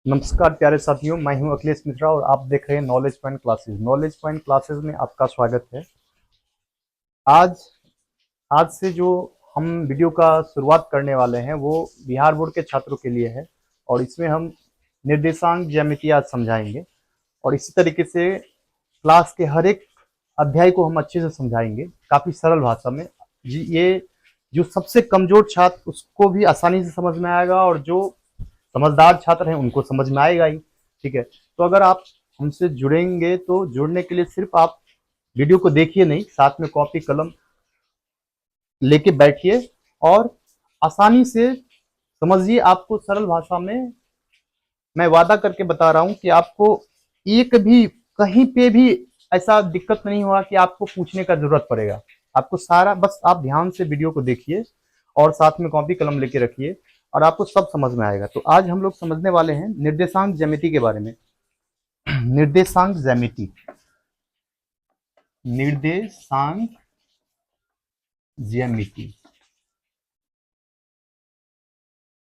नमस्कार प्यारे साथियों, मैं हूं अखिलेश मिश्रा और आप देख रहे हैं knowledge point classes. Knowledge point classes में आपका स्वागत है। आज आज से जो हम वीडियो का शुरुआत करने वाले हैं वो बिहार बोर्ड के छात्रों के लिए है और इसमें हम निर्देशांक ज्यामिति आज समझाएंगे और इसी तरीके से क्लास के हर एक अध्याय को हम अच्छे से समझाएंगे काफ़ी सरल भाषा में। जी, ये जो सबसे कमज़ोर छात्र उसको भी आसानी से समझ में आएगा और जो समझदार छात्र हैं उनको समझ में आएगा ही। ठीक है, तो अगर आप हमसे जुड़ेंगे तो जुड़ने के लिए सिर्फ आप वीडियो को देखिए नहीं, साथ में कॉपी कलम लेके बैठिए और आसानी से समझिए। आपको सरल भाषा में मैं वादा करके बता रहा हूं कि आपको एक भी कहीं पे भी ऐसा दिक्कत नहीं होगा कि आपको पूछने का जरूरत पड़ेगा। आपको सारा बस आप ध्यान से वीडियो को देखिए और साथ में कॉपी कलम लेके रखिए और आपको सब समझ में आएगा। तो आज हम लोग समझने वाले हैं निर्देशांक ज्यामिति के बारे में। निर्देशांक ज्यामिति, निर्देशांक ज्यामिति।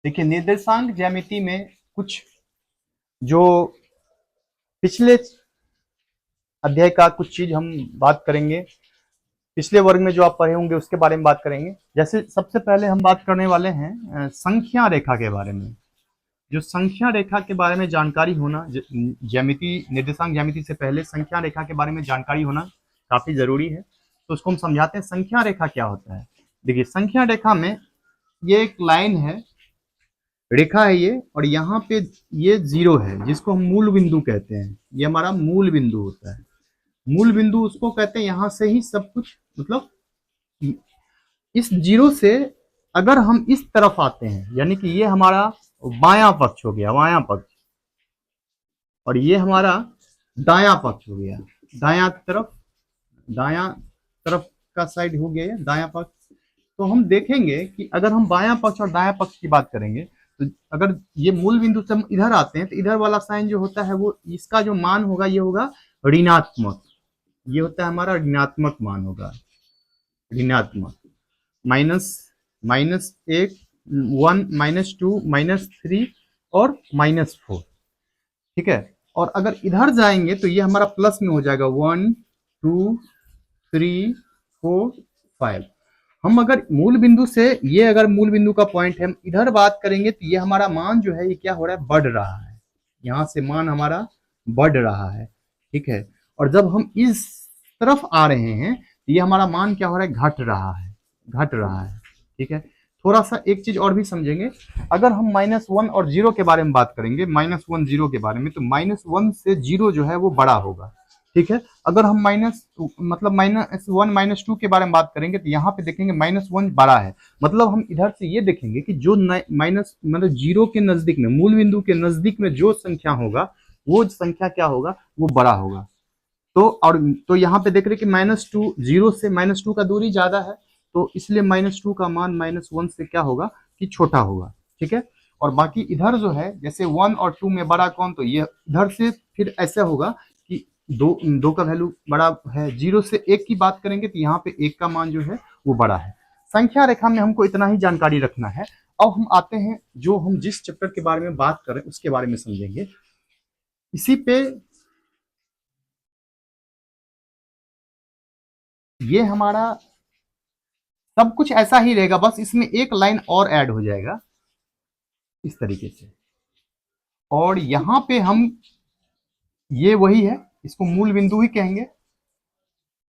देखिए, निर्देशांक ज्यामिति में कुछ जो पिछले अध्याय का कुछ चीज हम बात करेंगे, पिछले वर्ग में जो आप पढ़े होंगे उसके बारे में बात करेंगे। जैसे सबसे पहले हम बात करने वाले हैं संख्या रेखा के बारे में। जो संख्या रेखा के बारे में जानकारी होना, ज्यामिति निर्देशांक ज्यामिति से पहले संख्या रेखा के बारे में जानकारी होना काफी जरूरी है। तो उसको हम समझाते हैं। संख्या रेखा क्या होता है। देखिए, संख्या रेखा में ये एक लाइन है, रेखा है ये, और यहाँ पे ये जीरो है जिसको हम मूल बिंदु कहते हैं। ये हमारा मूल बिंदु होता है। मूल बिंदु उसको कहते हैं, यहाँ से ही सब कुछ, मतलब इस जीरो से अगर हम इस तरफ आते हैं, यानी कि ये हमारा बायां पक्ष हो गया, बायां पक्ष, और ये हमारा दायां पक्ष हो गया, दायां तरफ, दायां तरफ का साइड हो गया दायां पक्ष। तो हम देखेंगे कि अगर हम बायां पक्ष और दायां पक्ष की बात करेंगे तो अगर ये मूल बिंदु से हम इधर आते हैं तो इधर वाला साइन जो होता है वो इसका जो मान होगा ये होगा ऋणात्मक। ये होता है हमारा ऋणात्मक मान होगा, ऋणात्मक। माइनस, माइनस एक, one, minus two, minus three और माइनस फोर। ठीक है, और अगर इधर जाएंगे तो ये हमारा प्लस में हो जाएगा, one, two, three, four, five. हम अगर मूल बिंदु से, ये अगर मूल बिंदु का पॉइंट है, हम इधर बात करेंगे तो ये हमारा मान जो है ये क्या हो रहा है, बढ़ रहा है। यहाँ से मान हमारा बढ़ रहा है। ठीक है, और जब हम इस तरफ आ रहे हैं तो ये हमारा मान क्या हो रहा है, घट रहा है, घट रहा है। ठीक है, थोड़ा सा एक चीज और भी समझेंगे। अगर हम माइनस वन और जीरो के बारे में बात करेंगे, माइनस वन जीरो के बारे में, तो माइनस वन से जीरो जो है वो बड़ा होगा। ठीक है, अगर हम माइनस मतलब माइनस वन माइनस टू के बारे में बात करेंगे तो यहाँ पे देखेंगे माइनस वन बड़ा है। मतलब हम इधर से ये देखेंगे कि जो माइनस मतलब जीरो के नजदीक में, मूल बिंदु के नजदीक में जो संख्या होगा वो संख्या क्या होगा, वो बड़ा होगा। तो और तो यहाँ पे देख रहे कि माइनस टू, जीरो से माइनस टू का दूरी ज्यादा है, तो इसलिए माइनस टू का मान माइनस वन से क्या होगा कि छोटा होगा। ठीक है, और बाकी इधर जो है, जैसे वन और टू में बड़ा कौन, तो ये इधर से फिर ऐसा होगा कि दो दो का वैल्यू बड़ा है। जीरो से एक की बात करेंगे तो यहाँ पे एक का मान जो है वो बड़ा है। संख्या रेखा में हमको इतना ही जानकारी रखना है। अब हम आते हैं, जो हम जिस चैप्टर के बारे में बात करें उसके बारे में समझेंगे। इसी पे ये हमारा सब कुछ ऐसा ही रहेगा, बस इसमें एक लाइन और ऐड हो जाएगा इस तरीके से। और यहां पे हम, ये वही है, इसको मूल बिंदु ही कहेंगे,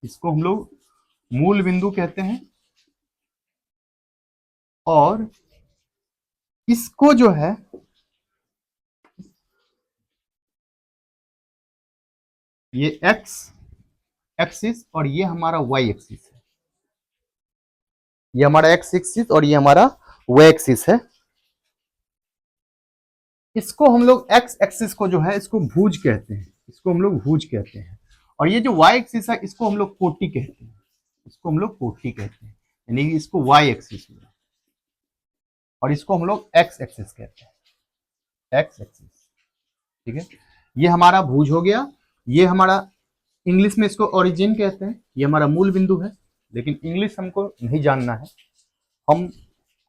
इसको हम लोग मूल बिंदु कहते हैं। और इसको जो है, ये एक्स एक्सिस और ये हमारा वाई एक्सिस है। ये हमारा एक्स एक्सिस और ये हमारा वाई एक्सिस है। इसको हम लोग एक्स एक्सिस को जो है इसको भुज कहते हैं, इसको हम लोग भुज कहते हैं। और ये जो वाई एक्सिस है इसको हम लोग कोटि कहते हैं, इसको हम लोग कोटि कहते हैं, यानी कि इसको वाई एक्सिस हुआ। और इसको हम लोग एक्स एक्सिस कहते हैं, एक्स एक्सिस। ठीक है, ये हमारा भुज हो गया। ये हमारा, इंग्लिश में इसको ओरिजिन कहते हैं, ये हमारा मूल बिंदु है। लेकिन इंग्लिश हमको नहीं जानना है, हम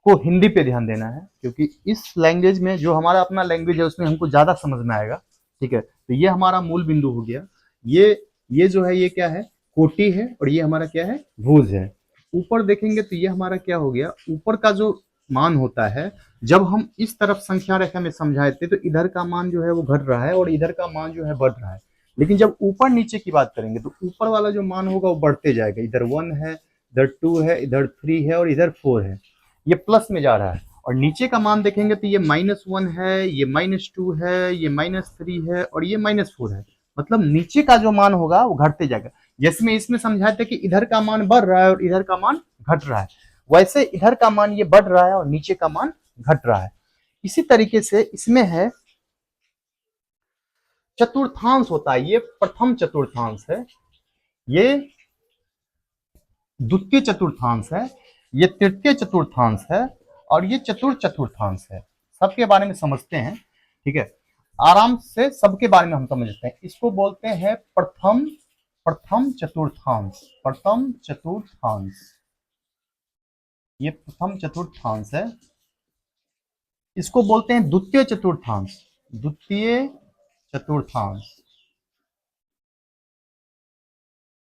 को हिंदी पे ध्यान देना है, क्योंकि इस लैंग्वेज में जो हमारा अपना लैंग्वेज है उसमें हमको ज्यादा समझ में आएगा। ठीक है, तो ये हमारा मूल बिंदु हो गया। ये जो है ये क्या है, कोटि है, और ये हमारा क्या है, भुज है। ऊपर देखेंगे तो ये हमारा क्या हो गया, ऊपर का जो मान होता है, जब हम इस तरफ संख्या रेखा में समझाए थे तो इधर का मान जो है वो घट रहा है और इधर का मान जो है बढ़ रहा है। लेकिन जब ऊपर नीचे की बात करेंगे तो ऊपर वाला जो मान होगा वो बढ़ते जाएगा, इधर 1 है, इधर 2 है, इधर 3 है और इधर 4 है, ये प्लस में जा रहा है। और नीचे का मान देखेंगे तो ये -1 है, ये -2 है, ये -3 है और ये -4 है। मतलब नीचे का जो मान होगा वो घटते जाएगा। जैसे मैं इसमें समझाया था कि इधर का मान बढ़ रहा है और इधर का मान घट रहा है, वैसे इधर का मान ये बढ़ रहा है और नीचे का मान घट रहा है। इसी तरीके से इसमें है चतुर्थांश होता है, ये प्रथम चतुर्थांश है, ये द्वितीय चतुर्थांश है, ये तृतीय चतुर्थांश है और ये चतुर्थ चतुर्थांश है। सबके बारे में समझते हैं, ठीक है, आराम से सबके बारे में हम समझते हैं। इसको बोलते हैं प्रथम चतुर्थांश, प्रथम चतुर्थांश, ये प्रथम चतुर्थांश है। इसको बोलते हैं द्वितीय चतुर्थांश, द्वितीय चतुर्थांश।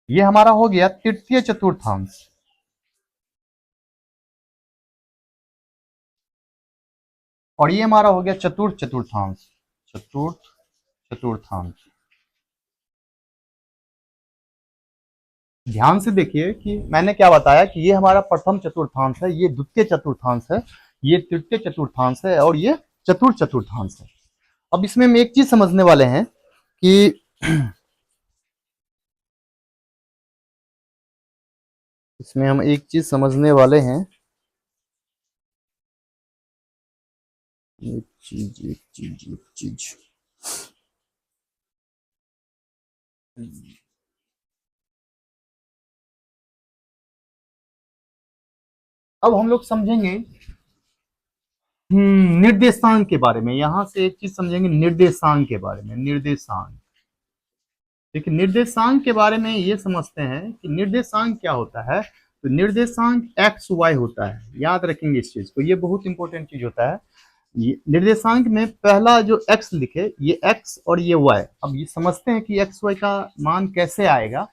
ये हमारा हो गया तृतीय चतुर्थांश, और ये हमारा हो गया चतुर्थ चतुर्थांश, चतुर्थ चतुर्थांश। ध्यान से देखिए कि मैंने क्या बताया कि ये हमारा प्रथम चतुर्थांश है, ये द्वितीय चतुर्थांश है, ये तृतीय चतुर्थांश है और ये चतुर्थ चतुर्थांश है। अब इसमें हम एक चीज समझने वाले हैं कि इसमें हम एक चीज समझने वाले हैं, एक चीज अब हम लोग समझेंगे निर्देशांक के बारे में। यहां से एक चीज समझेंगे निर्देशांक के बारे में, निर्देशांक। देखिए निर्देशांक के बारे में ये समझते हैं कि निर्देशांक क्या होता है। तो निर्देशांक एक्स वाई होता है, याद रखेंगे इस चीज को, ये बहुत इंपॉर्टेंट चीज होता है। ये निर्देशांक में पहला जो एक्स लिखे, ये एक्स और ये वाई। अब ये समझते हैं कि एक्स वाई का मान कैसे आएगा।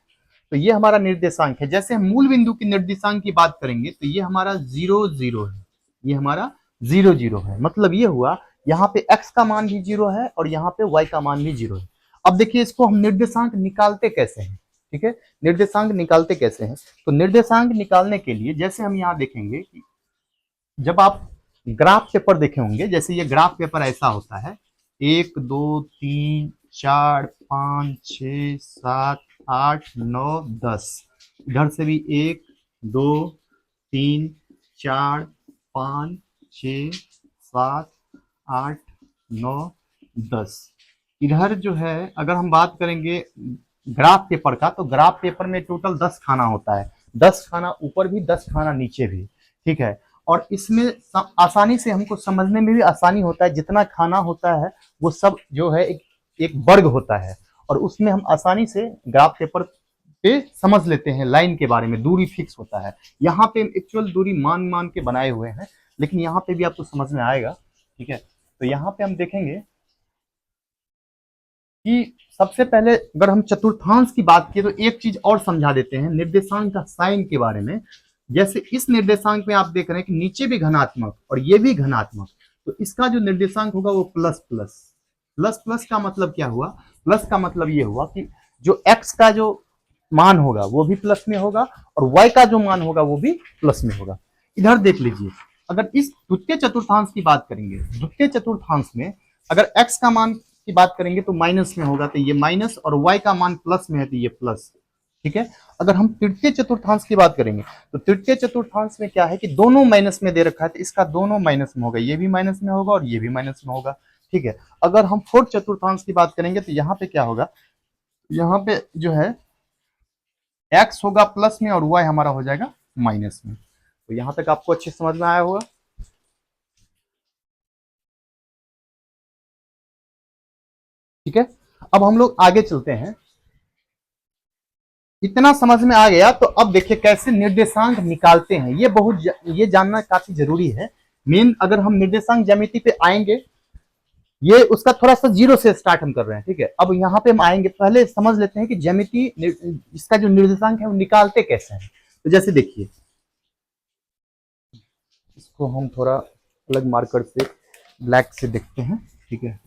तो ये हमारा निर्देशांक है। जैसे हम मूल बिंदु की निर्देशांक की बात करेंगे तो ये हमारा 0 0 है, ये हमारा 0 0 है। मतलब ये हुआ यहाँ पे x का मान भी 0 है और यहाँ पे y का मान भी 0 है। अब देखिए इसको हम निर्देशांक निकालते कैसे हैं, ठीक है, निर्देशांक निकालते कैसे हैं। तो निर्देशांक निकालने के लिए जैसे हम यहाँ देखेंगे कि जब आप ग्राफ पेपर देखे होंगे, जैसे ये ग्राफ पेपर ऐसा होता है, 1 2 3 4 5 6 7 8 9 10, इधर से भी 1 2 3 4 5 6 7 8 9 10। इधर जो है अगर हम बात करेंगे ग्राफ पेपर का, तो ग्राफ पेपर में टोटल 10 खाना होता है, 10 खाना ऊपर भी 10 खाना नीचे भी, ठीक है। और इसमें आसानी से हमको समझने में भी आसानी होता है, जितना खाना होता है वो सब जो है एक वर्ग होता है, और उसमें हम आसानी से ग्राफ पेपर पे समझ लेते हैं। लाइन के बारे में दूरी फिक्स होता है, यहाँ पे एक्चुअल दूरी मान मान के बनाए हुए हैं, लेकिन यहाँ पे भी आपको समझ में आएगा, ठीक है। तो यहाँ पे हम देखेंगे कि सबसे पहले अगर हम चतुर्थांश की बात की तो एक चीज और समझा देते हैं निर्देशांक का साइन के बारे में। जैसे इस निर्देशांक में आप देख रहे हैं कि नीचे भी धनात्मक और ये भी धनात्मक, तो इसका जो निर्देशांक होगा वो प्लस प्लस। प्लस प्लस का मतलब क्या हुआ, प्लस का मतलब ये हुआ कि जो एक्स का जो मान होगा वो भी प्लस में होगा और वाई का जो मान होगा वो भी प्लस में होगा। इधर देख लीजिए, अगर इस द्वितीय चतुर्थांश की बात करेंगे, द्वितीय चतुर्थांश में अगर एक्स का मान की बात करेंगे तो माइनस में होगा, तो ये माइनस, और वाई का मान प्लस में है तो ये प्लस, ठीक है। अगर हम तृतीय चतुर्थांश की बात करेंगे तो तृतीय चतुर्थांश में क्या है कि दोनों माइनस में दे रखा है, तो इसका दोनों माइनस में होगा, ये भी माइनस में होगा और ये भी माइनस में होगा, ठीक है। अगर हम फोर्थ चतुर्थांश की बात करेंगे तो यहाँ पे क्या होगा, यहाँ पे जो है एक्स होगा प्लस में और वाई हमारा हो जाएगा माइनस में। तो यहां तक आपको अच्छे समझ में आया होगा, ठीक है। अब हम लोग आगे चलते हैं। इतना समझ में आ गया तो अब देखिए कैसे निर्देशांक निकालते हैं, ये जानना काफी जरूरी है। मेन अगर हम निर्देशांक ज्यामिति पे आएंगे, ये उसका थोड़ा सा जीरो से स्टार्ट हम कर रहे हैं, ठीक है। अब यहाँ पे हम आएंगे, पहले समझ लेते हैं कि ज्यामिति इसका जो निर्देशांक है वो निकालते कैसे हैं। तो जैसे देखिए, इसको हम थोड़ा अलग मार्कर से ब्लैक से देखते हैं, ठीक है।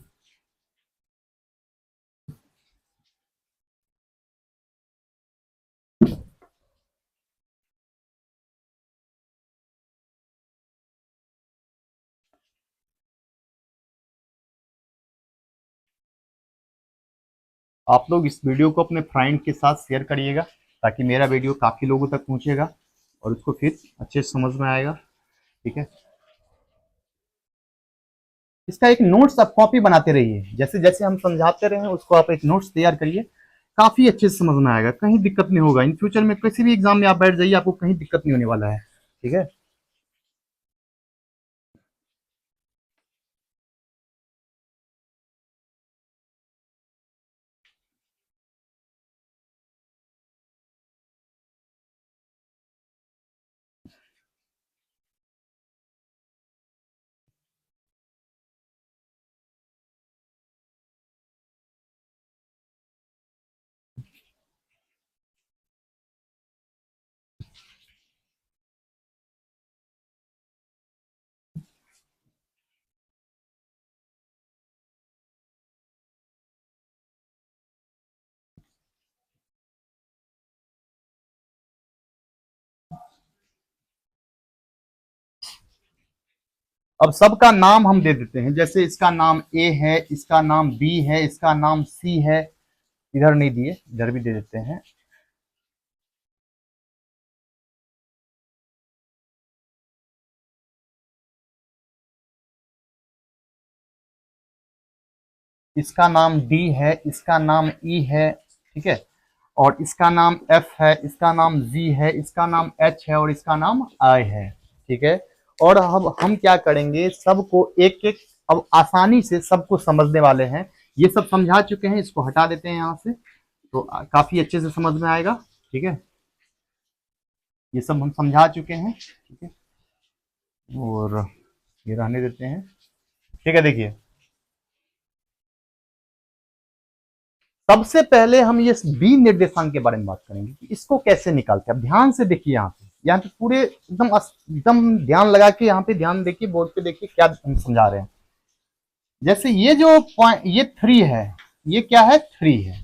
आप लोग इस वीडियो को अपने फ्रेंड के साथ शेयर करिएगा, ताकि मेरा वीडियो काफी लोगों तक पहुंचेगा और उसको फिर अच्छे से समझ में आएगा, ठीक है। इसका एक नोट्स आप कॉपी बनाते रहिए, जैसे जैसे हम समझाते रहे उसको आप एक नोट्स तैयार करिए, काफी अच्छे से समझ में आएगा, कहीं दिक्कत नहीं होगा। इन फ्यूचर में किसी भी एग्जाम में आप बैठ जाइए, आपको कहीं दिक्कत नहीं होने वाला है, ठीक है। अब सबका नाम हम दे देते हैं, जैसे इसका नाम ए है, इसका नाम बी है, इसका नाम सी है। इधर नहीं दिए, इधर भी दे देते हैं। इसका नाम डी है, इसका नाम ई है, ठीक है। और इसका नाम एफ है, इसका नाम जी है, इसका नाम एच है और इसका नाम आई है, ठीक है। और अब हम क्या करेंगे, सबको एक एक, अब आसानी से सबको समझने वाले हैं। ये सब समझा चुके हैं, इसको हटा देते हैं यहाँ से, तो काफी अच्छे से समझ में आएगा, ठीक है। ये सब हम समझा चुके हैं, ठीक है। और ये रहने देते हैं, ठीक है। देखिए, सबसे पहले हम ये बी निर्देशांक के बारे में बात करेंगे कि इसको कैसे निकालते हैं। अब ध्यान से देखिए, यहाँ पे पूरे एकदम एकदम ध्यान लगा के यहाँ पे ध्यान देखिए, बोर्ड पे देखिए क्या हम समझा रहे हैं। जैसे ये जो पॉइंट, ये 3 है, ये क्या है, 3 है।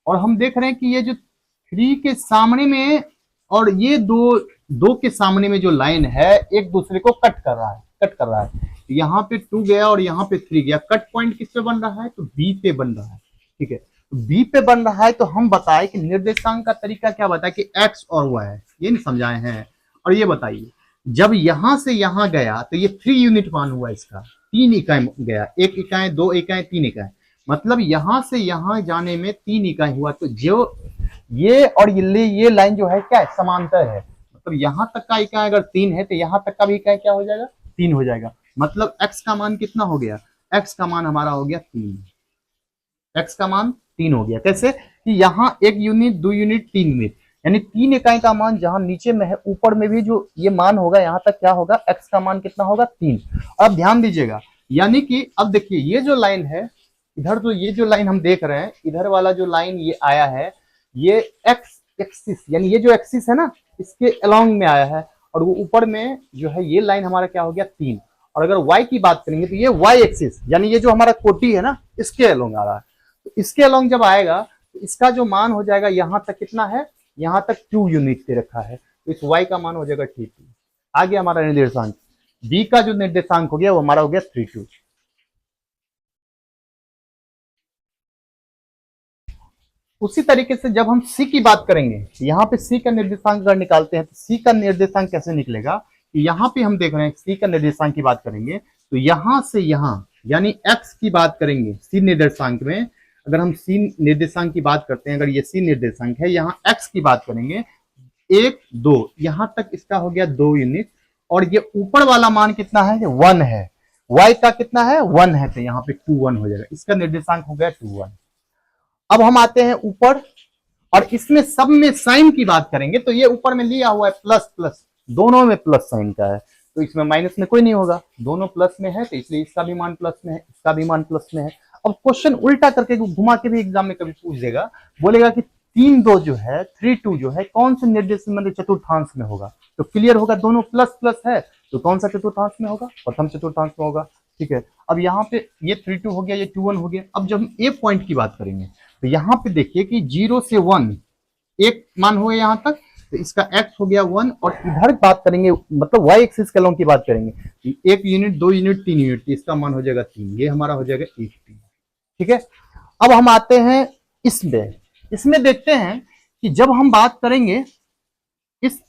और हम देख रहे हैं कि ये जो 3 के सामने में और ये दो दो के सामने में जो लाइन है, एक दूसरे को कट कर रहा है, कट कर रहा है। यहाँ पे 2 गया और यहाँ पे 3 गया, कट पॉइंट किस पे बन रहा है, तो बी पे बन रहा है, ठीक है। बी पे बन रहा है, तो हम बताए कि निर्देशांक का तरीका क्या बताए कि एक्स और वाई, ये नहीं समझाए हैं। और ये बताइए, जब यहां से यहां गया तो ये 3 यूनिट मान हुआ, इसका 3 इकाई गया, 1 इकाई, 2 इकाई, 3 इकाई, मतलब यहां से यहां जाने में 3 इकाई हुआ। तो जो ये और ये लाइन जो है क्या है, समांतर है। मतलब यहां तक का इकाई अगर 3 है तो यहां तक का भी इकाई क्या हो जाएगा, 3 हो जाएगा। मतलब एक्स का मान कितना हो गया, एक्स का मान हमारा हो गया 3, एक्स का मान 3 हो गया। कैसे कि यहाँ 1 यूनिट, 2 यूनिट, 3 यूनिट, यानी 3 इकाई का मान जहां नीचे में है, ऊपर में भी जो ये मान होगा, यहाँ तक क्या होगा, एक्स का मान कितना होगा, 3। अब ध्यान दीजिएगा, यानी कि अब देखिए ये जो लाइन है इधर, तो ये जो लाइन हम देख रहे हैं, इधर वाला जो लाइन ये आया है, ये एक्स एक्सिस, यानी ये जो एक्सिस है ना, इसके अलोंग में आया है। और वो ऊपर में जो है ये लाइन हमारा क्या हो गया, 3। और अगर y की बात करेंगे तो ये y एक्सिस, यानी ये जो हमारा कोटी है ना, इसके अलोंग आ रहा है। तो इसके अलोंग जब आएगा तो इसका जो मान हो जाएगा, यहां तक कितना है, यहां तक 2 यूनिट पे रखा है, तो इस y का मान हो जाएगा 3। आ गया हमारा निर्देशांक, b का जो निर्देशांक हो गया वो हमारा हो गया 3, 2। उसी तरीके से जब हम सी की बात करेंगे, यहाँ पे सी का निर्देशांक अगर निकालते हैं तो सी का निर्देशांक कैसे निकलेगा, यहाँ पे हम देख रहे हैं सी का निर्देशांक की बात करेंगे तो यहां से यहां, यानी एक्स की बात करेंगे सी निर्देशांक में, अगर हम सी निर्देशांक की बात करते हैं, अगर ये सी निर्देशांक है, यहाँ एक्स की बात करेंगे 1, 2, यहां तक इसका हो गया 2 यूनिट। और ये ऊपर वाला मान कितना है, 1 है, y का कितना है, 1 है, तो यहाँ पे 2, 1 हो जाएगा, इसका निर्देशांक हो गया 2, 1। अब हम आते हैं ऊपर, और इसमें सब में साइन की बात करेंगे तो ये ऊपर में लिया हुआ है प्लस प्लस, दोनों में प्लस साइन का है, तो इसमें माइनस में कोई नहीं होगा, दोनों प्लस में है तो इसलिए इसका भी मान प्लस में है, इसका भी मान प्लस में है। अब क्वेश्चन उल्टा करके घुमा के भी एग्जाम में कभी पूछ देगा, बोलेगा कि 3 2 जो है 3 2 जो है कौन से निर्देश मतलब चतुर्थांश में होगा, तो क्लियर होगा दोनों प्लस प्लस है तो कौन सा चतुर्थांश में होगा, प्रथम चतुर्थांश में होगा। ठीक है, अब यहाँ पे ये 3 2 हो गया, ये 2 1 हो गया। अब जब हम ए पॉइंट की बात करेंगे तो यहाँ पे देखिए कि 0 से 1 एक मान हो गया यहां तक, तो इसका x हो गया 1, और इधर बात करेंगे मतलब y एक्सिस कलम की बात करेंगे, 1 यूनिट 2 यूनिट 3 यूनिट, इसका मान हो जाएगा 3, ये हमारा हो जाएगा 1 3। ठीक है, अब हम आते हैं इसमें देखते हैं कि जब हम बात करेंगे इस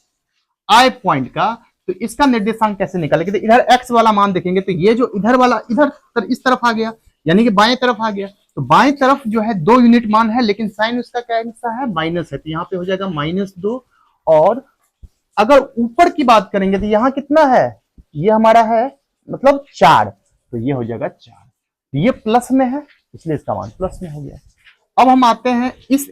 I पॉइंट का तो इसका निर्देशांक कैसे निकालेंगे, तो इधर x वाला मान देखेंगे तो ये जो इधर वाला इधर इस तरफ आ गया, यानी कि बाएं तरफ आ गया, तो बाएं तरफ जो है 2 यूनिट मान है लेकिन साइन उसका कैसा है माइनस है, तो यहाँ पे हो जाएगा -2। और अगर ऊपर की बात करेंगे तो यहाँ कितना है, ये हमारा है मतलब 4, तो ये हो जाएगा 4, ये प्लस में है इसलिए इसका मान प्लस में हो गया। अब हम आते हैं इस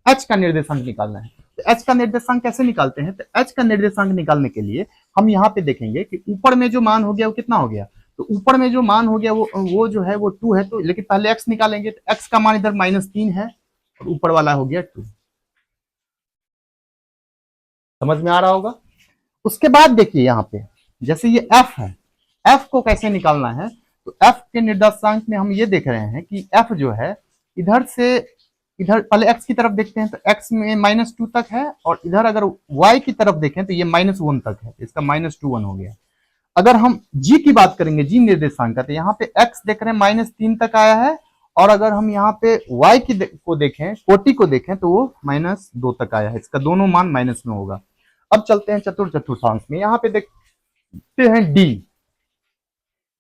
h का निर्देशांक निकालना है, तो h का निर्देशांक कैसे निकालते हैं, तो h का निर्देशांक निकालने के लिए हम यहाँ पे देखेंगे कि ऊपर में जो मान हो गया वो कितना हो गया, तो ऊपर में जो मान हो गया वो जो है वो 2 है, तो लेकिन पहले x निकालेंगे, तो x का मान इधर -3 है और ऊपर वाला हो गया 2, समझ में आ रहा होगा। उसके बाद देखिए यहाँ पे जैसे ये f है, f को कैसे निकालना है, तो f के निर्देशांक में हम ये देख रहे हैं कि f जो है इधर से इधर पहले x की तरफ देखते हैं तो x में -2 तक है, और इधर अगर y की तरफ देखें तो ये -1 तक है, इसका -2 1 हो गया। अगर हम g की बात करेंगे, g निर्देशांक का, तो यहाँ पे x देख रहे हैं -3 तक आया है, और अगर हम यहाँ पे y को देखें, कोटि को देखें तो वो -2 तक आया है, इसका दोनों मान माइनस में होगा। अब चलते हैं चतुर्थांश में, यहाँ पे देखते हैं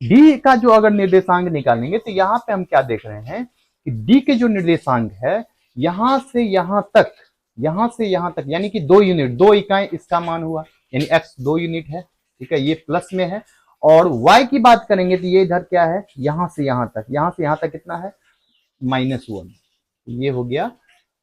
डी का जो अगर निर्देशांक निकालेंगे तो यहाँ पे हम क्या देख रहे हैं कि डी के जो निर्देशांक है यहां से यहां तक, यानी कि 2 यूनिट 2 इकाई इसका मान हुआ, यानी x 2 यूनिट है। ठीक है, ये प्लस में है। और y की बात करेंगे तो ये इधर क्या है, यहां से यहां तक कितना है -1, ये हो गया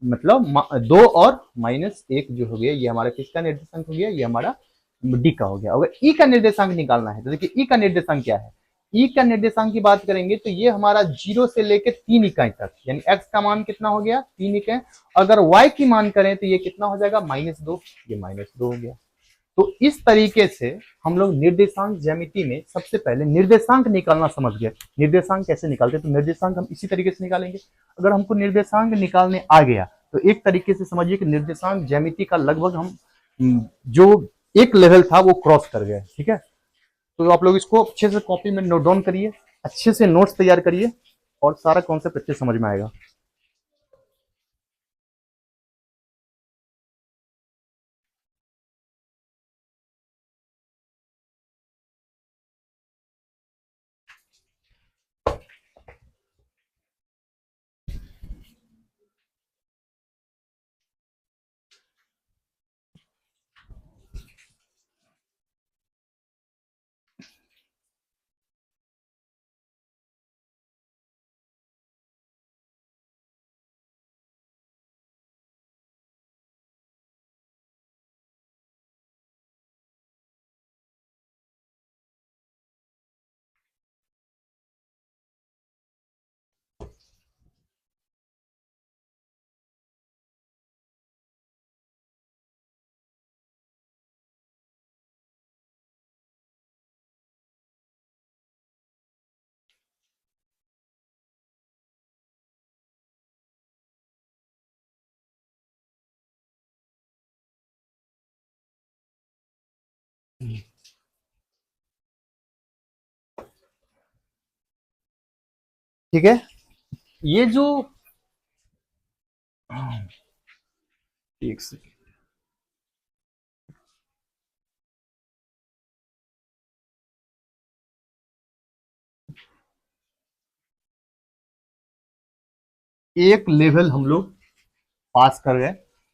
मतलब 2 और -1 जो हो गया, ये हमारा किसका निर्देशांक हो गया, ये हमारा डी का हो गया। अगर ई का निर्देशांक निकालना है तो देखिए ई का निर्देशांक क्या है, ई का निर्देशांक की बात करेंगे तो ये हमारा 0 से लेकर 3 इकाई तक, यानी x का मान कितना हो गया 3 इकाई, अगर y की मान करें तो ये कितना हो जाएगा -2, ये -2 हो गया। तो इस तरीके से हम लोग निर्देशांक ज्यामिति में सबसे पहले निर्देशांक निकालना समझ गए। निर्देशांक कैसे निकालते हैं, तो निर्देशांक हम इसी तरीके से निकालेंगे। अगर हमको निर्देशांक निकालने आ गया तो एक तरीके से समझिए कि निर्देशांक ज्यामिति का लगभग हम जो एक लेवल था वो क्रॉस कर गए। ठीक है, तो आप लोग इसको अच्छे से कॉपी में नोट डाउन करिए, अच्छे से नोट्स तैयार करिए और सारा कॉन्सेप्ट अच्छे समझ में आएगा। ठीक है, ये जो एक सेकेंड, एक लेवल हम लोग पास कर गए।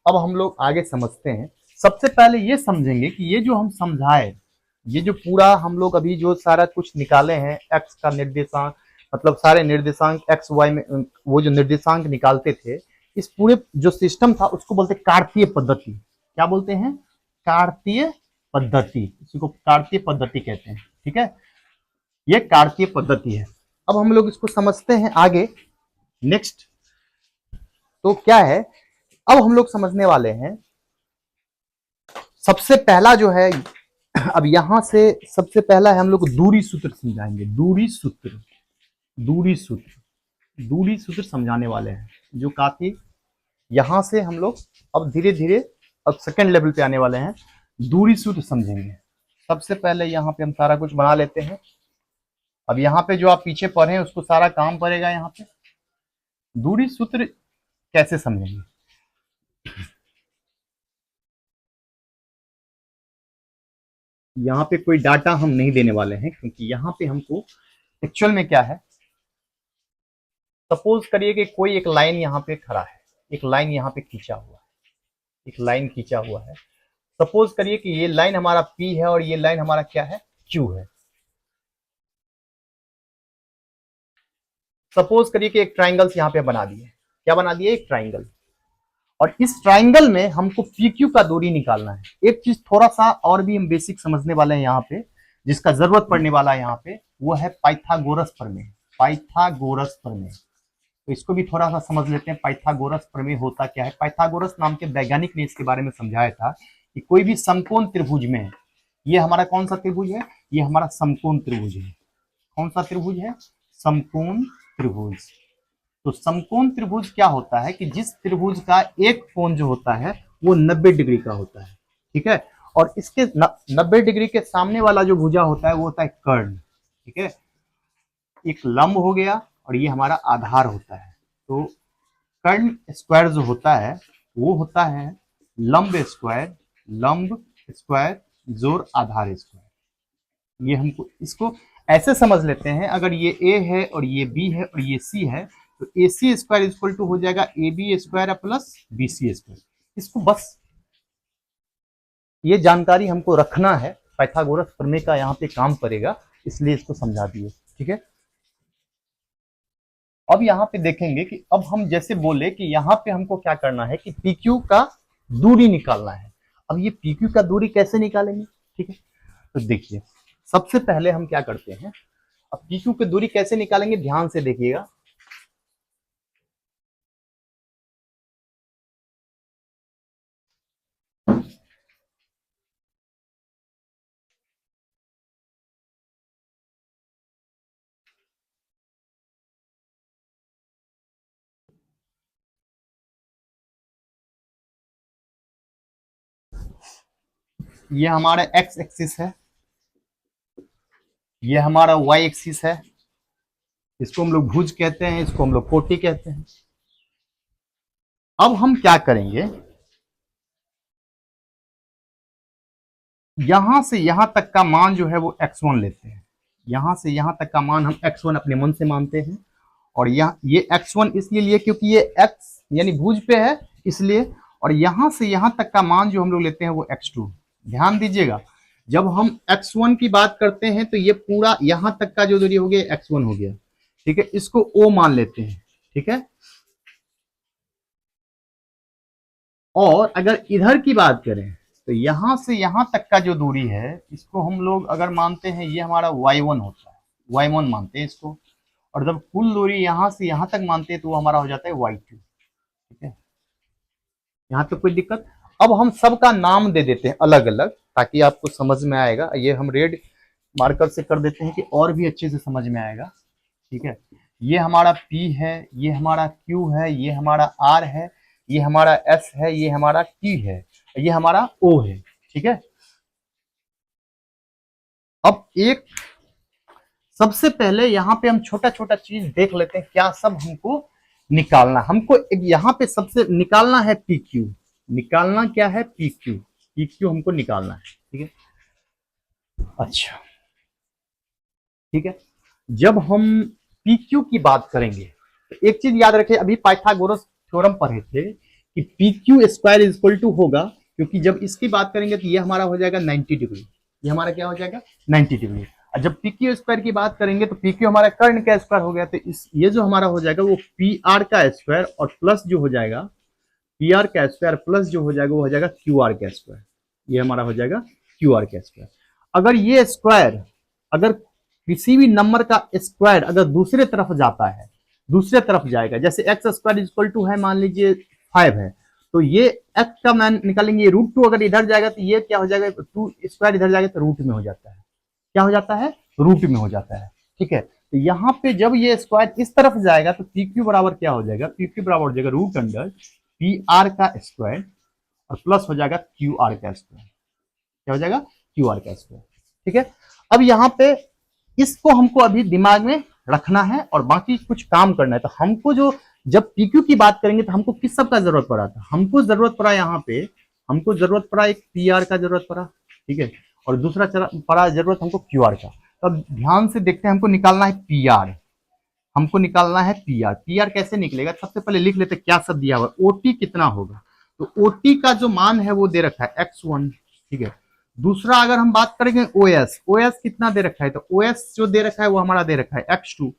अब हम लोग आगे समझते हैं। सबसे पहले ये समझेंगे कि ये जो हम समझाए, ये जो पूरा हम लोग अभी जो सारा कुछ निकाले हैं, एक्स का निर्देशांक मतलब सारे निर्देशांक एक्स वाई में वो जो निर्देशांक निकालते थे, इस पूरे जो सिस्टम था उसको बोलते कार्तीय पद्धति। क्या बोलते हैं? कार्तीय पद्धति। इसी को कार्तीय पद्धति कहते हैं। ठीक है, ये कार्तीय पद्धति है। अब हम लोग इसको समझते हैं आगे। नेक्स्ट तो क्या है, अब हम लोग समझने वाले हैं सबसे पहला जो है, अब यहां से सबसे पहला है हम लोग दूरी सूत्र समझाएंगे। दूरी सूत्र, दूरी सूत्र, दूरी सूत्र समझाने वाले हैं, जो काफी यहां से हम लोग अब धीरे धीरे अब सेकंड लेवल पे आने वाले हैं। दूरी सूत्र समझेंगे। सबसे पहले यहाँ पे हम सारा कुछ बना लेते हैं। अब यहाँ पे जो आप पीछे पढ़े हैं उसको सारा काम पड़ेगा। यहाँ पे दूरी सूत्र कैसे समझेंगे? यहाँ पे कोई डाटा हम नहीं देने वाले हैं, क्योंकि यहाँ पे हमको एक्चुअल में क्या है, सपोज करिए कि कोई एक लाइन यहाँ पे खड़ा है, एक लाइन यहाँ पे खींचा हुआ है, एक लाइन खींचा हुआ है। सपोज करिए कि ये लाइन हमारा P है और ये लाइन हमारा क्या है, Q है। सपोज करिए कि एक ट्राइंगल्स यहाँ पे बना दिए। क्या बना दिए? एक ट्राइंगल। और इस ट्राइंगल में हमको PQ का दूरी निकालना है। एक चीज थोड़ा सा और भी हम बेसिक समझने वाले हैं यहाँ पे, जिसका जरूरत पड़ने वाला है यहाँ पे, वो है पाइथागोरस प्रमेय। पाइथागोरस प्रमेय, तो इसको भी थोड़ा सा समझ लेते हैं। पाइथागोरस प्रमेय होता क्या है? पाइथागोरस नाम के वैज्ञानिक ने इसके बारे में समझाया था कि कोई भी समकोण त्रिभुज में, ये हमारा कौन सा त्रिभुज है? ये हमारा समकोण त्रिभुज है। कौन सा त्रिभुज है? समकोण त्रिभुज। तो समकोण त्रिभुज क्या होता है कि जिस त्रिभुज का एक कोण जो होता है वो 90 डिग्री का होता है। ठीक है, और इसके 90 डिग्री के सामने वाला जो भुजा होता है वो होता है कर्ण। ठीक है, एक लंब हो गया और ये हमारा आधार होता है। तो कर्ण स्क्वायर जो होता है वो होता है लंब स्क्वायर, लंब स्क्वायर जोड़ आधार स्क्वायर। ये हमको इसको ऐसे समझ लेते हैं, अगर ये A है और ये B है और ये C है, तो AC स्क्वायर इक्वल टू हो जाएगा AB square plus BC square. इसको बस ये जानकारी हमको रखना है, पाइथागोरस प्रमेय का यहाँ पे काम पड़ेगा, इसलिए इसको समझा दिए। ठीक है, अब यहाँ पे देखेंगे कि अब हम जैसे बोले कि यहाँ पे हमको क्या करना है कि PQ का दूरी निकालना है। अब ये PQ का दूरी कैसे निकालेंगे? ठीक है, तो देखिए सबसे पहले हम क्या करते हैं, अब PQ की दूरी कैसे निकालेंगे ध्यान से देखिएगा। ये हमारा एक्स एक्सिस है, ये हमारा वाई एक्सिस है। इसको हम लोग भुज कहते हैं, इसको हम लोग कोटि कहते हैं। अब हम क्या करेंगे, यहां से यहां तक का मान जो है वो x1 लेते हैं। यहां से यहां तक का मान हम x1 अपने मन से मानते हैं, और यहाँ ये x1 इसलिए लिए क्योंकि ये x यानी भुज पे है इसलिए, और यहां से यहां तक का मान जो हम लोग लेते हैं वो x2। ध्यान दीजिएगा, जब हम x1 की बात करते हैं तो ये पूरा यहां तक का जो दूरी हो गया x1 हो गया। ठीक है, इसको O मान लेते हैं। ठीक है, और अगर इधर की बात करें तो यहां से यहां तक का जो दूरी है इसको हम लोग अगर मानते हैं ये हमारा y1 होता है, y1 मानते हैं इसको, और जब कुल दूरी यहां से यहां तक मानते हैं तो वो हमारा हो जाता है y2। ठीक है, यहाँ पे कोई दिक्कत? अब हम सबका नाम दे देते हैं अलग अलग, ताकि आपको समझ में आएगा। ये हम रेड मार्कर से कर देते हैं कि और भी अच्छे से समझ में आएगा। ठीक है, ये हमारा P है, ये हमारा Q है, ये हमारा R है, ये हमारा S है, ये हमारा T है, ये हमारा O है। ठीक है, अब एक सबसे पहले यहाँ पे हम छोटा छोटा चीज देख लेते हैं, क्या सब हमको निकालना। हमको यहाँ पे सबसे निकालना है PQ। निकालना क्या है? PQ। PQ हमको निकालना है। ठीक है, अच्छा ठीक है, जब हम PQ की बात करेंगे तो एक चीज याद रखें, अभी पाइथागोरस थ्योरम पढ़े थे कि PQ स्क्वायर इक्वल टू होगा, क्योंकि जब इसकी बात करेंगे तो ये हमारा हो जाएगा 90 डिग्री। ये हमारा क्या हो जाएगा? 90 डिग्री। जब पी क्यू स्क्वायर की बात करेंगे तो पी क्यू हमारा कर्ण का स्क्वायर हो गया, तो इस ये जो हमारा हो जाएगा वो पी आर का स्क्वायर और प्लस जो हो जाएगा पी आर का स्क्वायर प्लस जो हो जाएगा वो हो जाएगा क्यू आर का स्क्वायर। ये हमारा हो जाएगा क्यू आर का स्क्वायर। अगर ये स्क्वायर अगर किसी भी नंबर का स्क्वायर अगर दूसरे तरफ जाता है, दूसरे तरफ जाएगा, जैसे एक्स स्क्वायर इक्वल टू है मान लीजिए 5 है, तो ये एक्स का मान निकालेंगे, रूट टू अगर इधर जाएगा तो ये क्या हो जाएगा, टू स्क्वायर इधर जाएगा तो रूट में हो जाता है, क्या हो जाता है, रूट में हो जाता है। ठीक है, तो यहाँ पे जब ये स्क्वायर इस तरफ जाएगा तो पी क्यू बराबर क्या हो जाएगा, पी क्यू बराबर हो जाएगा रूट अंडर पी आर का स्क्वायर और प्लस हो जाएगा क्यू आर का स्क्वायर। क्या हो जाएगा, क्यू आर का स्क्वायर। ठीक है, अब यहाँ पे इसको हमको अभी दिमाग में रखना है और बाकी कुछ काम करना है। तो हमको जो जब पीक्यू की बात करेंगे तो हमको किस सब का जरूरत पड़ा था, हमको जरूरत पड़ा यहाँ पे, हमको जरूरत पड़ा एक पी आर का जरूरत पड़ा। ठीक है, और दूसरा पड़ा जरूरत हमको क्यू आर का। तो अब ध्यान से देखते हैं, हमको निकालना है पी आर, हमको निकालना है पी आर। पी आर कैसे निकलेगा, सबसे पहले लिख लेते क्या सब दिया हुआ, ओटी कितना होगा, तो ओटी का जो मान है वो दे रखा है x1। ठीक है, दूसरा अगर हम बात करेंगे ओएस, ओएस कितना दे रखा है, तो ओएस जो दे रखा है वो हमारा दे रखा है x2।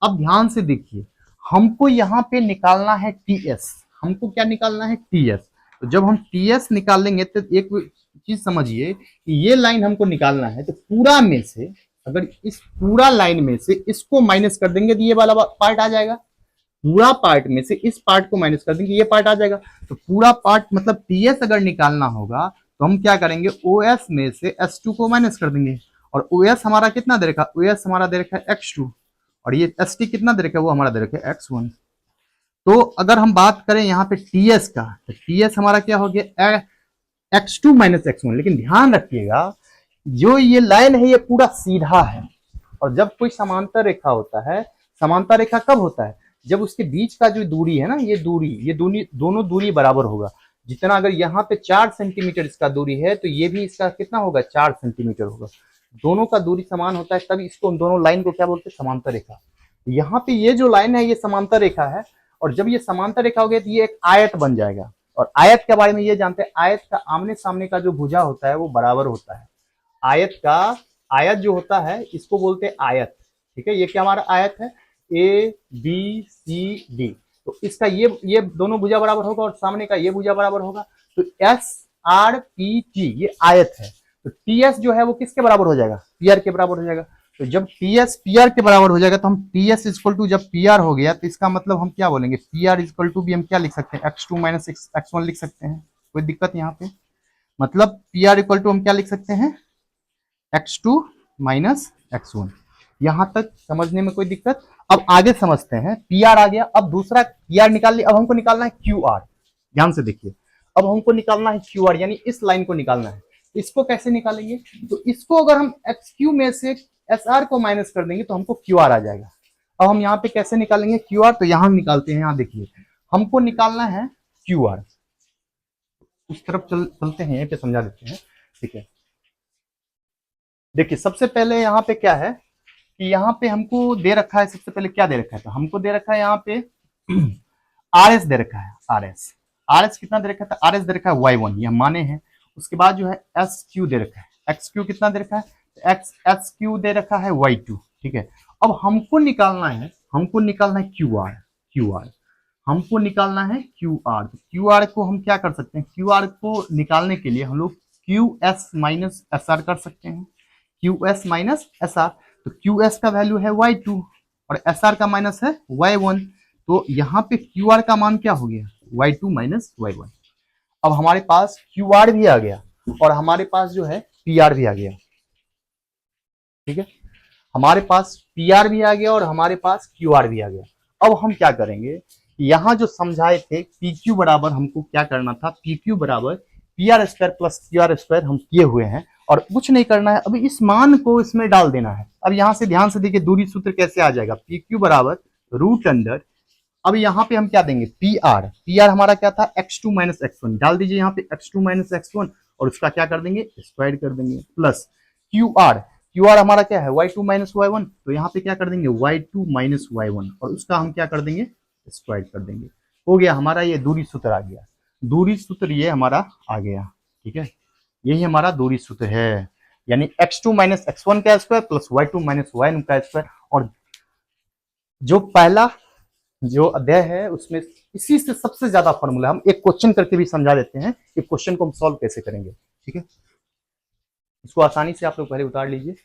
अब ध्यान से देखिए, हमको यहाँ पे निकालना है टीएस, हमको क्या निकालना है, टीएस। तो जब हम टीएस निकालेंगे तो एक चीज समझिए कि ये लाइन हमको निकालना है, तो पूरा में से अगर इस पूरा लाइन में से इसको माइनस कर देंगे तो ये वाला पार्ट आ जाएगा, पूरा पार्ट में से इस पार्ट को माइनस कर देंगे ये पार्ट आ जाएगा। तो पूरा पार्ट मतलब टीएस अगर निकालना होगा तो हम क्या करेंगे, ओएस में से S2 को माइनस कर देंगे, और ओएस हमारा कितना दे रखा है, ओएस हमारा दे रखा है x2, और ये एसटी कितना दे रखा है, वो हमारा दे रखा है x1। तो अगर हम बात करें यहाँ पे टीएस का, तो टीएस हमारा क्या हो गया, x2 माइनस x1। लेकिन ध्यान रखिएगा जो ये लाइन है ये पूरा सीधा है, और जब कोई समांतर रेखा होता है, समांतर रेखा कब होता है, जब उसके बीच का जो दूरी है ना, ये दूरी दोनों दूरी बराबर होगा। जितना अगर यहाँ पे 4 सेंटीमीटर इसका दूरी है तो ये भी इसका कितना होगा, 4 सेंटीमीटर होगा। दोनों का दूरी समान होता है, तब इसको दोनों लाइन को क्या बोलते हैं, समांतर रेखा। यहाँ पे ये जो लाइन है ये समांतर रेखा है, और जब ये समांतर रेखा हो गया तो ये एक आयत बन जाएगा। और आयत के बारे में ये जानते हैं, आयत का आमने सामने का जो भुजा होता है वो बराबर होता है। आयत जो होता है इसको बोलते हैं आयत। ठीक है, ये क्या हमारा आयत है, ए बी सी डी, तो इसका ये दोनों भुजा बराबर होगा और सामने का ये भुजा बराबर होगा। तो एस आर पी टी ये आयत है, तो टी एस जो है वो किसके बराबर हो जाएगा, पी आर के बराबर हो जाएगा। तो जब टी एस पी आर के बराबर हो जाएगा तो हम टी एस इक्वल टू, जब पी आर हो गया तो इसका मतलब हम क्या बोलेंगे, पी आर इक्वल टू भी हम क्या लिख सकते हैं, x2 माइनस x1 लिख सकते हैं। कोई दिक्कत यहाँ पे, मतलब पी आर इक्वल टू हम क्या लिख सकते हैं, x2 माइनस x1। यहां तक समझने में कोई दिक्कत। अब आगे समझते हैं, पी आर आ गया, अब दूसरा पी आर निकाल लिया, अब हमको निकालना है क्यू आर। ध्यान से देखिए, अब हमको निकालना है क्यू आर, यानी इस लाइन को निकालना है। इसको कैसे निकालेंगे, तो इसको अगर हम एक्स क्यू में से एस आर को माइनस कर देंगे तो हमको क्यू आर आ जाएगा। अब हम यहाँ पे कैसे निकालेंगे क्यू आर, तो यहां हम निकालते हैं, यहाँ देखिए हमको निकालना है क्यू आर। उस तरफ चलते हैं, यहीं पे समझा देते हैं। ठीक है, देखिए सबसे पहले यहाँ पे क्या है कि यहाँ पे हमको दे रखा है, सबसे पहले क्या दे रखा है, तो हमको दे रखा है यहाँ पे आर एस दे रखा है, आर एस कितना दे रखा है, आर एस दे रखा है y1, ये हम माने हैं। उसके बाद जो है एस क्यू दे रखा है, एक्स क्यू कितना दे रखा है, एक्स एस क्यू दे रखा है y2। ठीक है, अब हमको निकालना है क्यू आर, हमको निकालना है क्यू आर। क्यू आर को हम क्या कर सकते हैं, क्यू आर को निकालने के लिए हम लोग Q S minus S R कर सकते हैं, Q S minus S R. तो क्यू एस का वैल्यू है y2 और एस आर का माइनस है y1, तो यहाँ पे क्यू आर का मान क्या हो गया, y2 माइनस y1। अब हमारे पास क्यू आर भी आ गया और हमारे पास जो है पी आर भी आ गया। ठीक है, हमारे पास पी आर भी आ गया और हमारे पास क्यू आर भी आ गया। अब हम क्या करेंगे, यहाँ जो समझाए थे पी क्यू बराबर हमको क्या करना था, पी क्यू बराबर P R square plus Q R square हम किए हुए हैं, और कुछ नहीं करना है, अभी इस मान को इसमें डाल देना है। अब यहाँ से ध्यान से देखिए दूरी सूत्र कैसे आ जाएगा, पी क्यू बराबर रूट अंडर, अब यहाँ पे हम क्या देंगे, पी आर हमारा क्या था, x2 माइनस x1 डाल दीजिए यहाँ पे, x2 माइनस x1, और उसका क्या कर देंगे, स्क्वायर कर देंगे, प्लस क्यू आर हमारा क्या है, y2 माइनस y1, तो यहाँ पे क्या कर देंगे, y2 माइनस y1, और उसका हम क्या कर देंगे, स्क्वायर कर देंगे। हो गया हमारा ये दूरी सूत्र आ गया, दूरी सूत्र ये हमारा आ गया। ठीक है, यही हमारा दूरी सूत्र है, यानी x2 माइनस x1 का square plus y2 minus y1 का स्क्वायर। और जो पहला जो अध्याय है उसमें इसी से सबसे ज्यादा फॉर्मूला, हम एक क्वेश्चन करके भी समझा देते हैं कि क्वेश्चन को हम सॉल्व कैसे करेंगे। ठीक है, इसको आसानी से आप लोग पहले उतार लीजिए।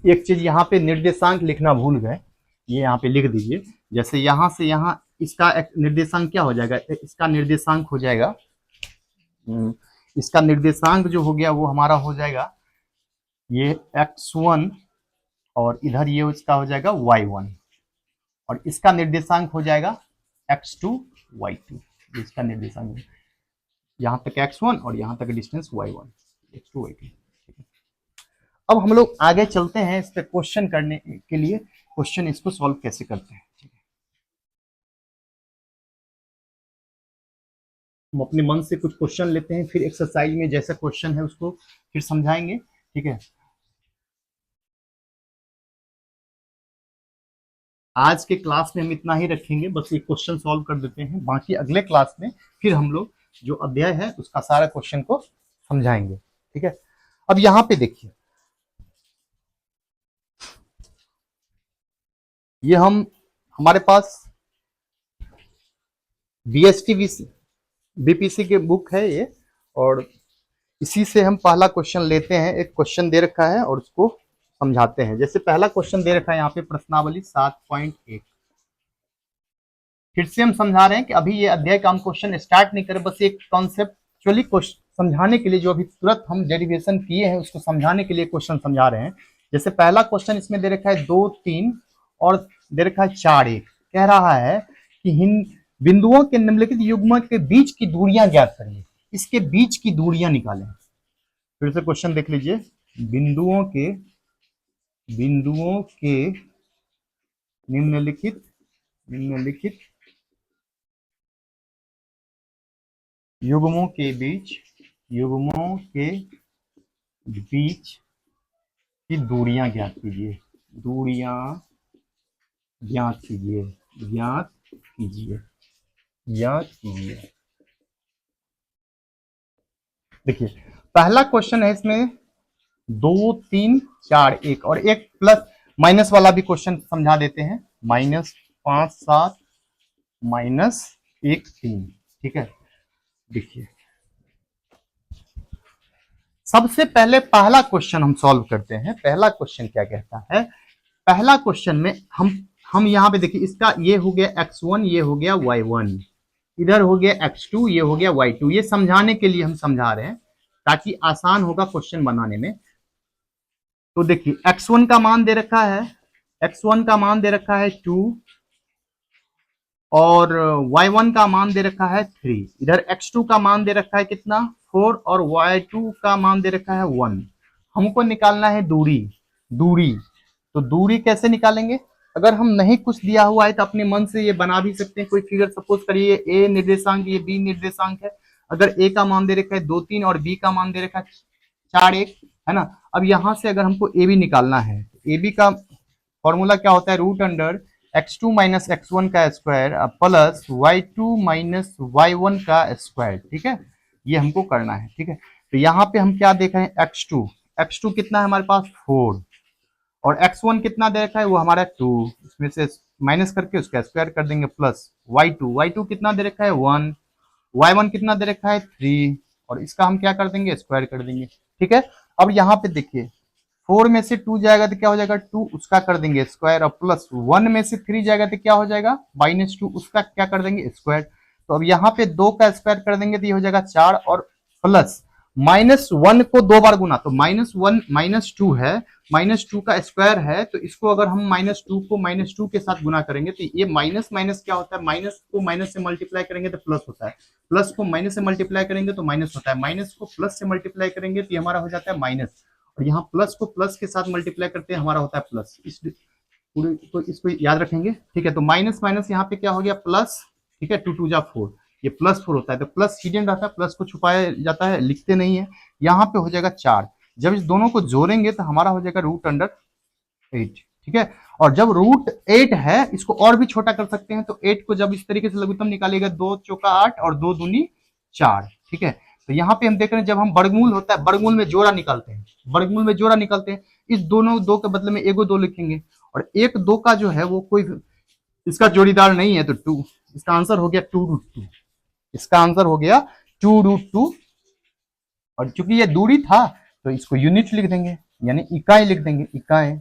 एक चीज यहाँ पे निर्देशांक लिखना भूल गए, ये यहाँ पे लिख दीजिए। जैसे यहाँ से यहाँ इसका एक निर्देशांक क्या हो जाएगा, इसका निर्देशांक हो जाएगा, इसका निर्देशांक जो हो गया वो हमारा हो जाएगा ये x1, और इधर ये इसका हो जाएगा y1, और इसका निर्देशांक हो जाएगा x2 y2। इसका निर्देशांक यहाँ तक x1 और यहाँ तक डिस्टेंस y1, x2 y2। अब हम लोग आगे चलते हैं इस पे क्वेश्चन करने के लिए, क्वेश्चन इसको सॉल्व कैसे करते हैं। हम अपने मन से कुछ क्वेश्चन लेते हैं, फिर एक्सरसाइज में जैसा क्वेश्चन है उसको फिर समझाएंगे। ठीक है, आज के क्लास में हम इतना ही रखेंगे, बस ये क्वेश्चन सॉल्व कर देते हैं, बाकी अगले क्लास में फिर हम लोग जो अध्याय है उसका सारा क्वेश्चन को समझाएंगे। ठीक है, अब यहाँ पे देखिए, ये हमारे पास बीएसटी बीपीसी के बुक है ये, और इसी से हम पहला क्वेश्चन लेते हैं। एक क्वेश्चन दे रखा है और उसको समझाते हैं। जैसे पहला क्वेश्चन दे रखा है यहाँ पे प्रश्नावली 7.1। फिर से हम समझा रहे हैं कि अभी ये अध्याय का हम क्वेश्चन स्टार्ट नहीं करें, बस एक कॉन्सेप्चुअली समझाने के लिए, जो अभी तुरंत हम डेरिवेशन किए हैं उसको समझाने के लिए क्वेश्चन समझा रहे हैं। जैसे पहला क्वेश्चन इसमें दे रखा है 2, 3 और दे रखा है 4, 1। कह रहा है कि बिंदुओं के निम्नलिखित युग्म के बीच की दूरियां ज्ञात करिए, इसके बीच की दूरियां निकालें। फिर से क्वेश्चन देख लीजिए, बिंदुओं के निम्नलिखित युग्मों के बीच की दूरियां ज्ञात कीजिए, ज्ञात कीजिए। देखिए पहला क्वेश्चन है, इसमें 2, 3, 4, 1 और एक प्लस माइनस वाला भी क्वेश्चन समझा देते हैं। -5, 7 -1, 3। ठीक है, देखिए सबसे पहले पहला क्वेश्चन हम सॉल्व करते हैं। पहला क्वेश्चन क्या कहता है, पहला क्वेश्चन में हम यहाँ पे देखिए, इसका ये हो गया x1, ये हो गया y1, इधर हो गया x2, ये हो गया y2। ये समझाने के लिए हम समझा रहे हैं ताकि आसान होगा क्वेश्चन बनाने में। तो देखिए x1 का मान दे रखा है, x1 का मान दे रखा है 2 और y1 का मान दे रखा है 3। इधर x2 का मान दे रखा है कितना, 4 और y2 का मान दे रखा है 1। हमको निकालना है दूरी। तो दूरी कैसे निकालेंगे, अगर हम नहीं कुछ दिया हुआ है तो अपने मन से ये बना भी सकते हैं। कोई फिगर सपोज करिए a निर्देशांक, ये b निर्देशांक है। अगर a का मान दे रखा है 2, 3 और b का मान दे रखा है 4, 1, है ना। अब यहां से अगर हमको ab निकालना है, ab का फॉर्मूला क्या होता है, √x2 माइनस x1 का square plus y2 minus y1 का स्क्वायर। ठीक है, ये हमको करना है। ठीक है, तो यहाँ पे हम क्या देख रहे हैं, x2 कितना है हमारे पास 4, और x1 कितना दे रखा है वो हमारा 2, इसमें से माइनस करके उसका स्क्वायर कर देंगे, प्लस y2 कितना दे रखा है 1, y1 कितना दे रखा है 3, और इसका हम क्या कर देंगे, स्क्वायर कर देंगे। ठीक है, अब यहाँ पे देखिए 4 में से 2 जाएगा तो क्या हो जाएगा 2, उसका कर देंगे स्क्वायर, और प्लस 1 में से 3 जाएगा तो क्या हो जाएगा -2, उसका क्या कर देंगे स्क्वायर। तो अब यहाँ पे 2 का स्क्वायर कर देंगे तो ये हो जाएगा 4, और प्लस -1 को 2 बार गुना, तो -1 -2 है, -2 का स्क्वायर है, तो इसको अगर हम -2 को -2 के साथ गुना करेंगे तो ये माइनस माइनस क्या होता है, माइनस को माइनस से मल्टीप्लाई करेंगे तो प्लस होता है, प्लस को माइनस से मल्टीप्लाई करेंगे तो माइनस होता है, माइनस को प्लस से मल्टीप्लाई करेंगे तो ये हमारा हो जाता है माइनस, और यहाँ प्लस को प्लस के साथ मल्टीप्लाई करते हैं हमारा होता है प्लस। इस पूरे तो इसको याद रखेंगे, ठीक है। तो माइनस माइनस यहाँ पे क्या हो गया प्लस, ठीक है, 2 2 जा 4, ये +4 होता है, तो प्लस हिडन रहता है, प्लस को छुपाया जाता है, लिखते नहीं है। यहाँ पे हो जाएगा 4, जब इस दोनों को जोड़ेंगे तो हमारा हो जाएगा √8, ठीक है। और जब √8 है, इसको और भी छोटा कर सकते हैं, तो 8 को जब इस तरीके से लघुत्तम निकालेगा, 2 चौका 8 और 2 दूनी 4, ठीक है। तो यहाँ पे हम देख रहे हैं जब हम वर्गमूल होता है, वर्गमूल में जोड़ा निकालते हैं, वर्गमूल में जोड़ा निकालते हैं, इस दोनों 2 के बदले में एगो 2 लिखेंगे, और 1 2 का जो है वो कोई इसका जोड़ीदार नहीं है, तो 2, इसका आंसर हो गया 2√2, इसका आंसर हो गया 2√2। और चूंकि ये दूरी था तो इसको यूनिट लिख देंगे, यानी इकाई लिख देंगे, इकाई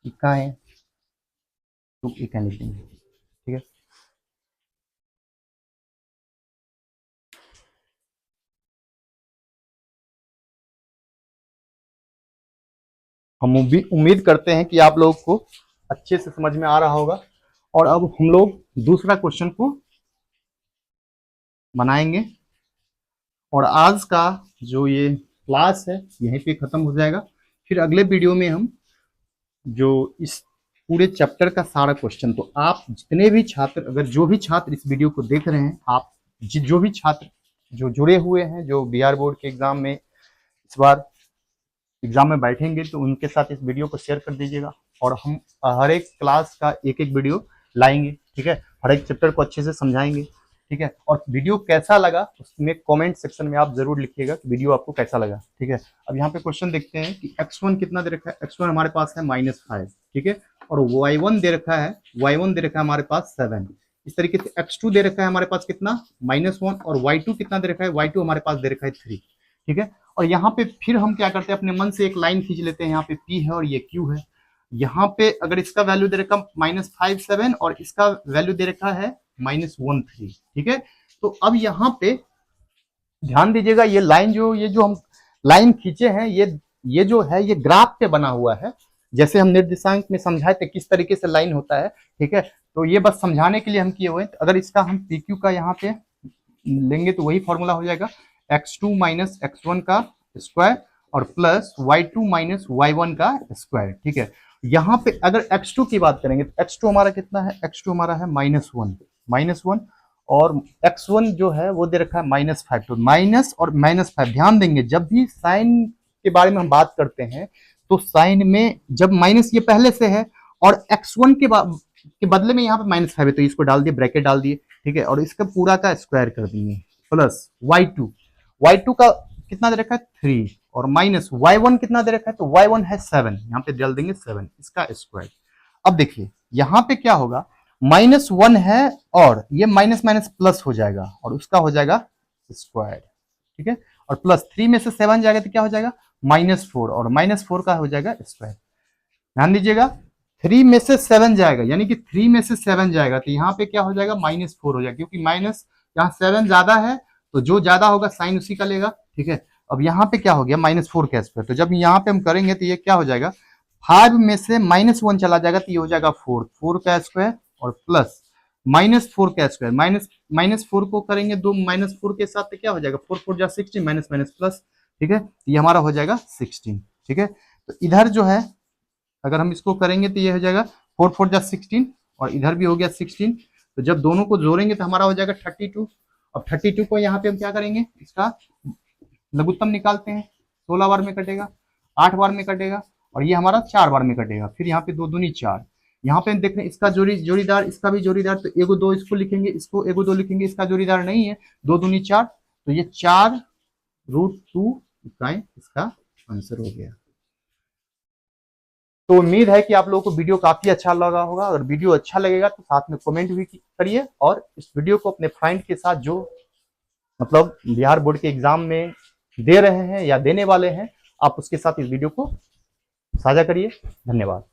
इकाई, तो इकाई लिख देंगे, ठीक है। हम उम्मीद करते हैं कि आप लोगों को अच्छे से समझ में आ रहा होगा। और अब हम लोग दूसरा क्वेश्चन को बनाएंगे, और आज का जो ये क्लास है यहीं पे खत्म हो जाएगा। फिर अगले वीडियो में हम जो इस पूरे चैप्टर का सारा क्वेश्चन, तो आप जितने भी छात्र, अगर जो भी छात्र इस वीडियो को देख रहे हैं, आप जो भी छात्र जो जुड़े हुए हैं, जो बिहार बोर्ड के एग्जाम में इस बार एग्जाम में बैठेंगे, तो उनके साथ इस वीडियो को शेयर कर दीजिएगा। और हम हर एक क्लास का एक एक वीडियो लाएंगे, ठीक है, हर एक चैप्टर को अच्छे से समझाएंगे, ठीक है। और वीडियो कैसा लगा उसमें कमेंट सेक्शन में आप जरूर लिखिएगा कि वीडियो आपको कैसा लगा, ठीक है। अब यहाँ पे क्वेश्चन देखते हैं कि x1 कितना दे रखा है, x1 हमारे पास है -5, ठीक है, और y1 दे रखा है, y1 दे रखा है हमारे पास 7। इस तरीके से x2 दे रखा है हमारे पास कितना -1, और y2 कितना दे रखा है, y2 हमारे पास दे रखा है 3, ठीक है। और यहाँ पे फिर हम क्या करते हैं, अपने मन से एक लाइन खींच लेते हैं, यहाँ पे P है और ये Q है। यहाँ पे अगर इसका वैल्यू दे रखा -5 7 और इसका वैल्यू दे रखा है -1 3, ठीक है। तो अब यहाँ पे ध्यान दीजिएगा, ये लाइन ये जो हम लाइन खींचे हैं, ये जो है ये ग्राफ पे बना हुआ है, जैसे हम निर्देशांक में समझाए थे किस तरीके से लाइन होता है, ठीक है। तो ये बस समझाने के लिए हम किए हुए हैं। अगर इसका हम PQ का यहाँ पे लेंगे तो वही फॉर्मूला हो जाएगा, x2 माइनस x1 का स्क्वायर और प्लस y2 माइनस y1 का स्क्वायर, ठीक है। यहाँ पे अगर x2 की बात करेंगे तो x2 हमारा कितना है, x2 हमारा है -1, और x1 जो है वो दे रखा है -5, तो माइनस और -5। ध्यान देंगे जब भी साइन के बारे में हम बात करते हैं तो साइन में जब माइनस ये पहले से है और x1 के बदले में यहाँ पे -5 है, तो इसको डाल दिए, ब्रैकेट डाल दिए, ठीक है, और इसका पूरा का स्क्वायर कर दिए, प्लस y2 का कितना दे रखा है 3, और माइनस y1 कितना दे रखा है, तो y1 है 7, यहाँ पे डाल देंगे 7, इसका स्क्वायर। अब देखिए यहाँ पे क्या होगा, -1 है और ये माइनस माइनस प्लस हो जाएगा और उसका हो जाएगा स्क्वायर, ठीक है। और प्लस 3 में से 7 जाएगा तो क्या हो जाएगा -4, और -4 का हो जाएगा स्क्वायर। ध्यान दीजिएगा 3 में से 7 जाएगा, यानी कि 3 में से 7 जाएगा तो यहाँ पे क्या हो जाएगा -4 हो जाएगा, क्योंकि माइनस यहाँ 7 ज्यादा है तो जो ज्यादा होगा साइन उसी का लेगा, ठीक है। अब यहाँ पे क्या हो गया -4 का स्क्वायर, तो जब यहाँ पे हम करेंगे तो ये क्या हो जाएगा, 5 में से -1 चला जाएगा तो ये हो जाएगा 4 का स्क्वायर, और प्लस -4 का स्क्वायर, -4 को करेंगे 2 -4 के साथ तो क्या हो जाएगा 4 4 जा 16, माइनस माइनस प्लस, ठीक है, ये हमारा हो जाएगा 16, ठीक है। तो इधर जो है अगर हम इसको करेंगे तो ये हो जाएगा 4 4 जा 16, और इधर भी हो गया 16, तो जब दोनों को जोड़ेंगे तो हमारा हो जाएगा 32। अब 32 को यहाँ पे हम क्या करेंगे, इसका लघुत्तम निकालते हैं, 16 बार में कटेगा, 8 बार में कटेगा, और ये हमारा 4 बार में कटेगा, फिर यहाँ पे 2 दूनी 4, यहाँ पे देख रहे हैं इसका जोड़ीदार, इसका भी जोड़ीदार, तो एगो 2 इसको लिखेंगे, इसको एगो 2 लिखेंगे, इसका जोड़ीदार नहीं है, 2 दूनी 4, तो ये 4√2 इकाई इसका आंसर हो गया। तो उम्मीद है कि आप लोगों को वीडियो काफी अच्छा लगा होगा। अगर वीडियो अच्छा लगेगा तो साथ में कमेंट भी करिए, और इस वीडियो को अपने फ्रेंड के साथ जो मतलब बिहार बोर्ड के एग्जाम में दे रहे हैं या देने वाले हैं, आप उसके साथ इस वीडियो को साझा करिए। धन्यवाद।